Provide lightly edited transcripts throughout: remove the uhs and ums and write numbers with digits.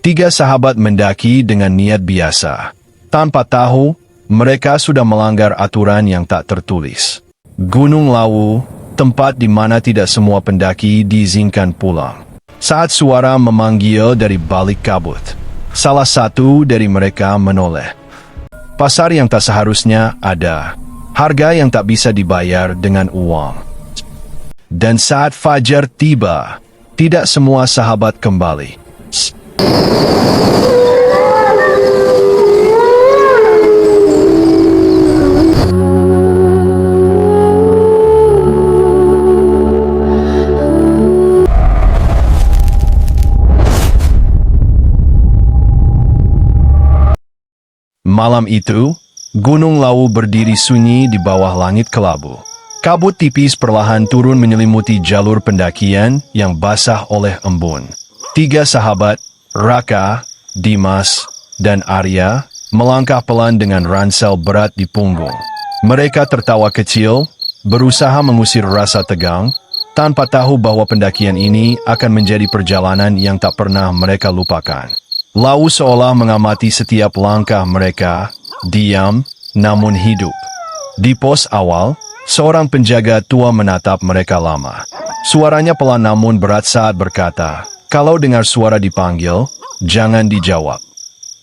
Tiga sahabat mendaki dengan niat biasa. Tanpa tahu, mereka sudah melanggar aturan yang tak tertulis. Gunung Lawu, tempat di mana tidak semua pendaki diizinkan pulang. Saat suara memanggil dari balik kabut, salah satu dari mereka menoleh. Pasar yang tak seharusnya ada. Harga yang tak bisa dibayar dengan uang. Dan saat fajar tiba, tidak semua sahabat kembali. Malam itu, Gunung Lawu berdiri sunyi di bawah langit kelabu. Kabut tipis perlahan turun menyelimuti jalur pendakian yang basah oleh embun. Tiga sahabat, Raka, Dimas, dan Arya, melangkah pelan dengan ransel berat di punggung. Mereka tertawa kecil, berusaha mengusir rasa tegang, tanpa tahu bahwa pendakian ini akan menjadi perjalanan yang tak pernah mereka lupakan. Lawu seolah mengamati setiap langkah mereka, diam, namun hidup. Di pos awal, seorang penjaga tua menatap mereka lama. Suaranya pelan namun berat saat berkata, "Kalau dengar suara dipanggil, jangan dijawab."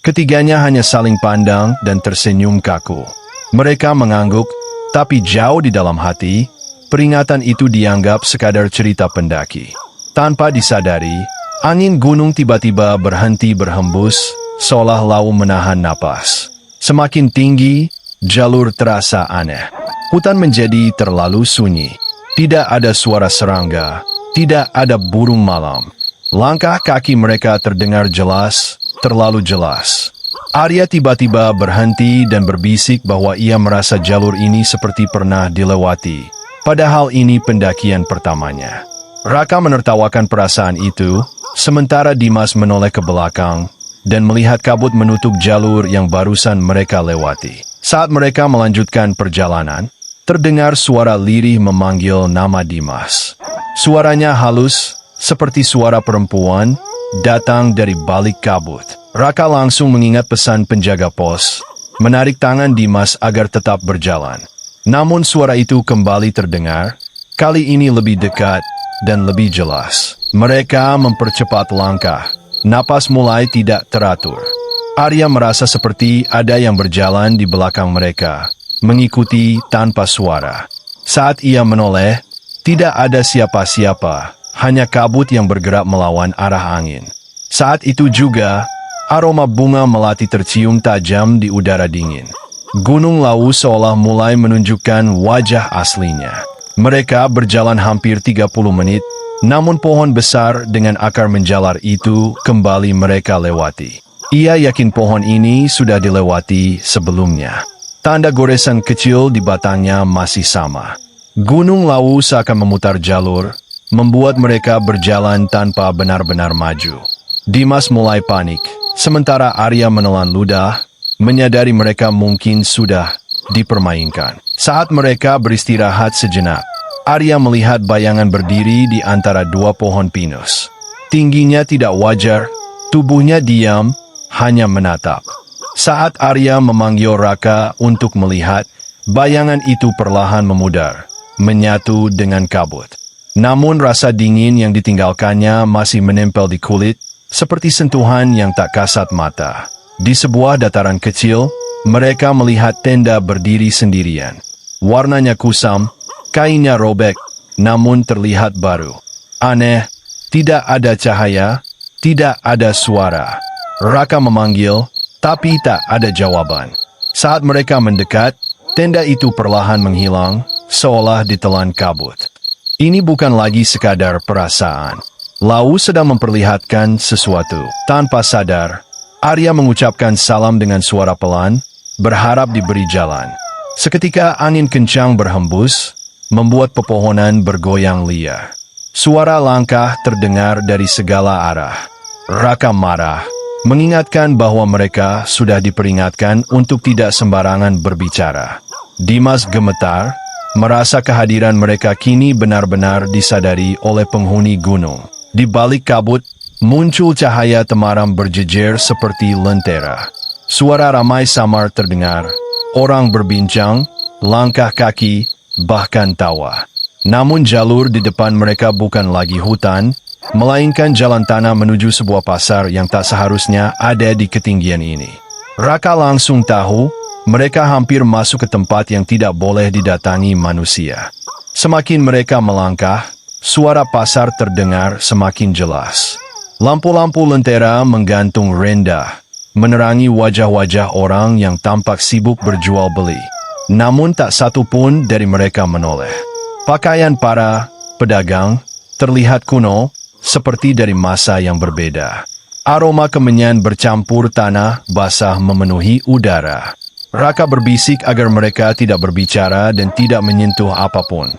Ketiganya hanya saling pandang dan tersenyum kaku. Mereka mengangguk, tapi jauh di dalam hati, peringatan itu dianggap sekadar cerita pendaki. Tanpa disadari, angin gunung tiba-tiba berhenti berhembus, seolah Lawu menahan napas. Semakin tinggi, jalur terasa aneh. Hutan menjadi terlalu sunyi. Tidak ada suara serangga, tidak ada burung malam. Langkah kaki mereka terdengar jelas, terlalu jelas. Arya tiba-tiba berhenti dan berbisik bahwa ia merasa jalur ini seperti pernah dilewati. Padahal ini pendakian pertamanya. Raka menertawakan perasaan itu, sementara Dimas menoleh ke belakang dan melihat kabut menutup jalur yang barusan mereka lewati. Saat mereka melanjutkan perjalanan, terdengar suara lirih memanggil nama Dimas. Suaranya halus, seperti suara perempuan, datang dari balik kabut. Raka langsung mengingat pesan penjaga pos, menarik tangan Dimas agar tetap berjalan. Namun suara itu kembali terdengar, kali ini lebih dekat dan lebih jelas. Mereka mempercepat langkah. Napas mulai tidak teratur. Arya merasa seperti ada yang berjalan di belakang mereka, mengikuti tanpa suara. Saat ia menoleh, tidak ada siapa-siapa, hanya kabut yang bergerak melawan arah angin. Saat itu juga, aroma bunga melati tercium tajam di udara dingin. Gunung Lawu seolah mulai menunjukkan wajah aslinya. Mereka berjalan hampir 30 menit, namun pohon besar dengan akar menjalar itu kembali mereka lewati. Ia yakin pohon ini sudah dilewati sebelumnya. Tanda goresan kecil di batangnya masih sama. Gunung Lawu seakan memutar jalur, membuat mereka berjalan tanpa benar-benar maju. Dimas mulai panik, sementara Arya menelan ludah, menyadari mereka mungkin sudah dipermainkan. Saat mereka beristirahat sejenak, Arya melihat bayangan berdiri di antara dua pohon pinus. Tingginya tidak wajar, tubuhnya diam, hanya menatap. Saat Arya memanggil Raka untuk melihat, bayangan itu perlahan memudar, menyatu dengan kabut. Namun rasa dingin yang ditinggalkannya masih menempel di kulit, seperti sentuhan yang tak kasat mata. Di sebuah dataran kecil, mereka melihat tenda berdiri sendirian. Warnanya kusam, kainnya robek, namun terlihat baru. Aneh, tidak ada cahaya, tidak ada suara. Raka memanggil, tapi tak ada jawaban. Saat mereka mendekat, tenda itu perlahan menghilang, seolah ditelan kabut. Ini bukan lagi sekadar perasaan. Lawu sedang memperlihatkan sesuatu. Tanpa sadar, Arya mengucapkan salam dengan suara pelan, berharap diberi jalan. Seketika angin kencang berhembus, membuat pepohonan bergoyang liar. Suara langkah terdengar dari segala arah. Raka marah, mengingatkan bahwa mereka sudah diperingatkan untuk tidak sembarangan berbicara. Dimas gemetar, merasa kehadiran mereka kini benar-benar disadari oleh penghuni gunung. Di balik kabut, Muncul cahaya temaram berjejer seperti lentera. Suara ramai samar terdengar. Orang berbincang, langkah kaki, bahkan tawa. Namun jalur di depan mereka bukan lagi hutan, melainkan jalan tanah menuju sebuah pasar yang tak seharusnya ada di ketinggian ini. Raka langsung tahu, mereka hampir masuk ke tempat yang tidak boleh didatangi manusia. Semakin mereka melangkah, suara pasar terdengar semakin jelas. Lampu-lampu lentera menggantung rendah, menerangi wajah-wajah orang yang tampak sibuk berjual beli. Namun tak satu pun dari mereka menoleh. Pakaian para pedagang terlihat kuno, seperti dari masa yang berbeda. Aroma kemenyan bercampur tanah basah memenuhi udara. Raka berbisik agar mereka tidak berbicara dan tidak menyentuh apapun.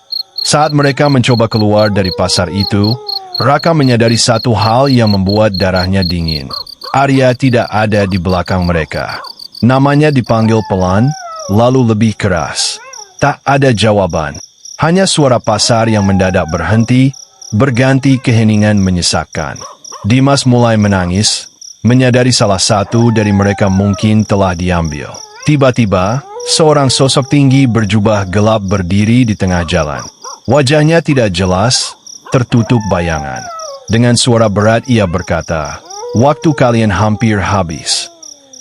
Saat mereka mencoba keluar dari pasar itu, Raka menyadari satu hal yang membuat darahnya dingin. Arya tidak ada di belakang mereka. Namanya dipanggil pelan, lalu lebih keras. Tak ada jawaban. Hanya suara pasar yang mendadak berhenti, berganti keheningan menyesakkan. Dimas mulai menangis, menyadari salah satu dari mereka mungkin telah diambil. Tiba-tiba, seorang sosok tinggi berjubah gelap berdiri di tengah jalan. Wajahnya tidak jelas, tertutup bayangan. Dengan suara berat ia berkata, "Waktu kalian hampir habis."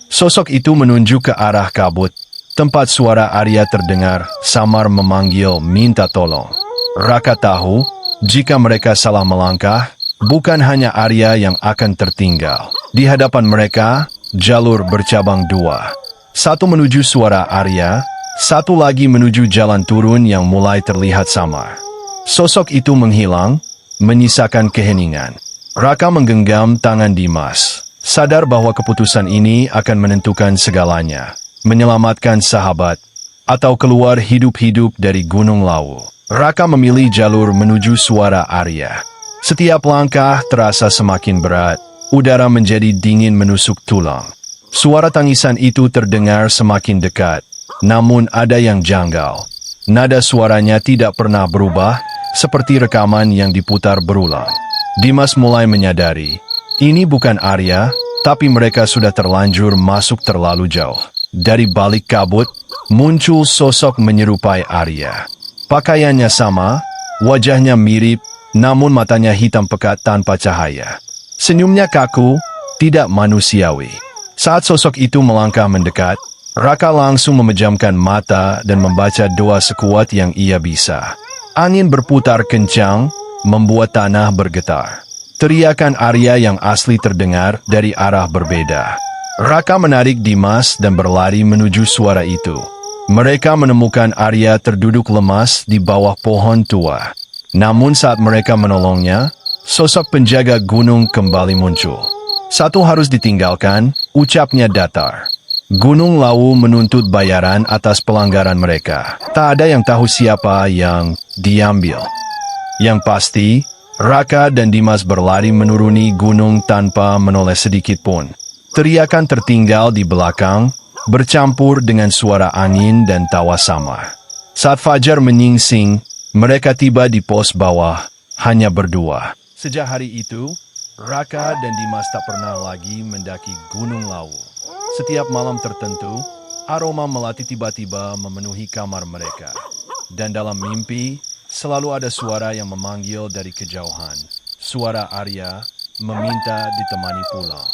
Sosok itu menunjuk ke arah kabut. Tempat suara Arya terdengar, samar memanggil minta tolong. Raka tahu, jika mereka salah melangkah, bukan hanya Arya yang akan tertinggal. Di hadapan mereka, jalur bercabang dua. Satu menuju suara Arya, satu lagi menuju jalan turun yang mulai terlihat samar. Sosok itu menghilang, menyisakan keheningan. Raka menggenggam tangan Dimas, sadar bahwa keputusan ini akan menentukan segalanya. Menyelamatkan sahabat, atau keluar hidup-hidup dari Gunung Lawu. Raka memilih jalur menuju suara Arya. Setiap langkah terasa semakin berat, udara menjadi dingin menusuk tulang. Suara tangisan itu terdengar semakin dekat, namun ada yang janggal. Nada suaranya tidak pernah berubah, seperti rekaman yang diputar berulang. Dimas mulai menyadari, ini bukan Arya, tapi mereka sudah terlanjur masuk terlalu jauh. Dari balik kabut, muncul sosok menyerupai Arya. Pakaiannya sama, wajahnya mirip, namun matanya hitam pekat tanpa cahaya. Senyumnya kaku, tidak manusiawi. Saat sosok itu melangkah mendekat, Raka langsung memejamkan mata dan membaca doa sekuat yang ia bisa. Angin berputar kencang, membuat tanah bergetar. Teriakan Arya yang asli terdengar dari arah berbeda. Raka menarik Dimas dan berlari menuju suara itu. Mereka menemukan Arya terduduk lemas di bawah pohon tua. Namun saat mereka menolongnya, sosok penjaga gunung kembali muncul. Satu harus ditinggalkan, ucapnya datar. Gunung Lawu menuntut bayaran atas pelanggaran mereka. Tak ada yang tahu siapa yang diambil. Yang pasti, Raka dan Dimas berlari menuruni gunung tanpa menoleh sedikit pun. Teriakan tertinggal di belakang, bercampur dengan suara angin dan tawa samar. Saat fajar menyingsing, mereka tiba di pos bawah, hanya berdua. Sejak hari itu, Raka dan Dimas tak pernah lagi mendaki Gunung Lawu. Setiap malam tertentu, aroma melati tiba-tiba memenuhi kamar mereka. Dan dalam mimpi, selalu ada suara yang memanggil dari kejauhan. Suara Arya meminta ditemani pulang.